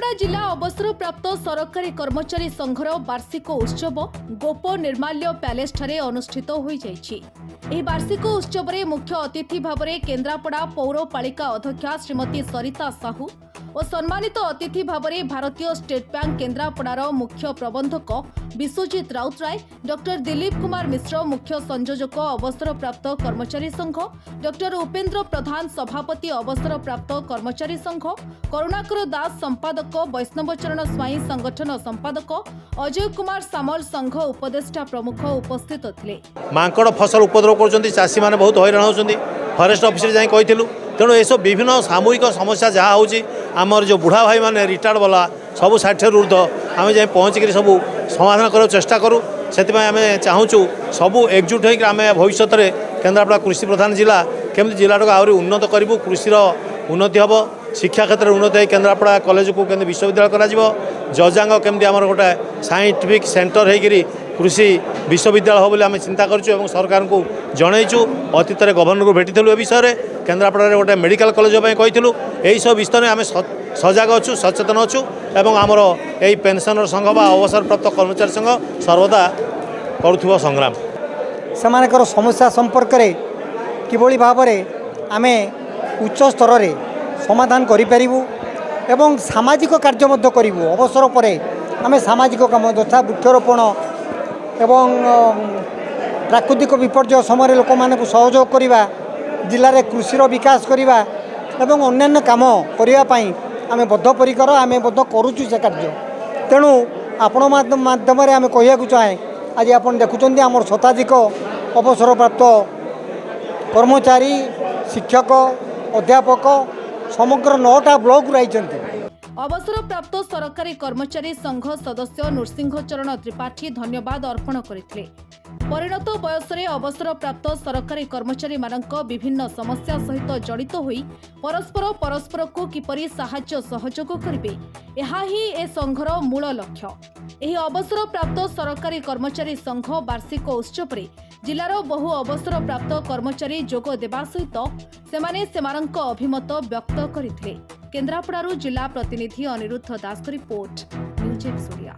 केन्द्रापड़ा जिला अवसरप्राप्त सरकारी कर्मचारी संघर वार्षिक उत्सव गोप निर्माल्य पैलेस ठारे अनुष्ठित हो जाइछि। वार्षिक उत्सव में मुख्य अतिथि भाव में केन्द्रापड़ा पौरपालिका अध्यक्षा श्रीमती सरिता साहू और सम्मानित अतिथि भाव में भारतीय स्टेट बैंक केन्द्रापड़ार मुख्य प्रबंधक विश्वजीत राउतराय, डॉक्टर दिलीप कुमार मिश्र मुख्य संयोजक अवसरप्राप्त कर्मचारी संघ, डॉक्टर उपेन्द्र प्रधान सभापति अवसरप्राप्त कर्मचारी संघ, करुणाकर दास संपादक, वैष्णव चरण स्वाई संगठन संपादक, अजय कुमार सामल संघ उपदेष्टा प्रमुख उपस्थित थे। मांकड़ फसल उपद्रव कर चाषी मैंने बहुत हैरान होती फरेस्ट ऑफिस जाए कहूँ। तेणु ये सब विभिन्न सामूहिक समस्या जहाँ होमर जो बुढ़ा भाई मैंने रिटायर्ड वाला सब 60 ऊर्ध आम जाए पहुँचिक सब समाधान कर चेष्टा करूँ। से आम चाहूँ सबू एकजुट होकर आम भविष्य में केन्द्रापड़ा कृषि प्रधान जिला केमती जिला आहरी उन्नत करूँ, कृषि उन्नति हम, शिक्षा क्षेत्र में उन्नति केन्द्रापड़ा कॉलेज को केमती विश्वविद्यालय कर जजांग केमती आम गोटे साइंटिफिक सेंटर होकर कृषि विश्वविद्यालय हो बोली आम चिंता करूँ। सरकार को जनईचु अतीत गवर्नर को भेटी ए विषय में केन्द्रापड़ा गोटे मेडिकल कॉलेज कहूँ। यही सब विषय में आम सजग अच्छु, सचेतन अच्छु और आमर यही पेंशनर संघ बा अवसर प्राप्त कर्मचारी संघ सर्वदा करुवा संग्राम सेमानकर समस्या संपर्क में किभली भाव में आम उच्च स्तर रे समाधान करिपारिबु एवं सामाजिक कार्य मध्य करिबु। अवसर पर आम सामाजिक काम यथा वृक्षरोपण एवं प्राकृतिक विपर्य समय लोक मानक सहयोग करवा, जिले में कृषि विकास करवा एवं अन्यान्य काम करने आम बद्धपरिकर आम बद्ध करुचु से कार्य। तेणु आपण माध्यम आम कहूँ चाहे आज आप देखुं आम शताधिक अवसरप्राप्त कर्मचारी, शिक्षक, अध्यापक समग्र 9टा ब्लॉक रही। अवसरप्राप्त सरकारी कर्मचारी संघ सदस्य नृसिंह चरण त्रिपाठी धन्यवाद अर्पण करथिले। परिणत बयस रे अवसरप्राप्त सरकारी कर्मचारी मानक विभिन्न समस्या सहित जड़ित होई परस्पर को किपरि साहाय्य सहयोग करिवे, एहा ही ए संघर मूल लक्ष्य। एही अवसरप्राप्त सरकारी कर्मचारी संघ वार्षिक उत्सव रे जिलार बहु अवसरप्राप्त कर्मचारी जोग देबा सहित सेमाने सेमानक अभिमत व्यक्त करथिले। केन्द्रापड़ारू जिला प्रतिनिधि अनिरुद्ध दास रिपोर्ट, न्यूज एपिसोडिया।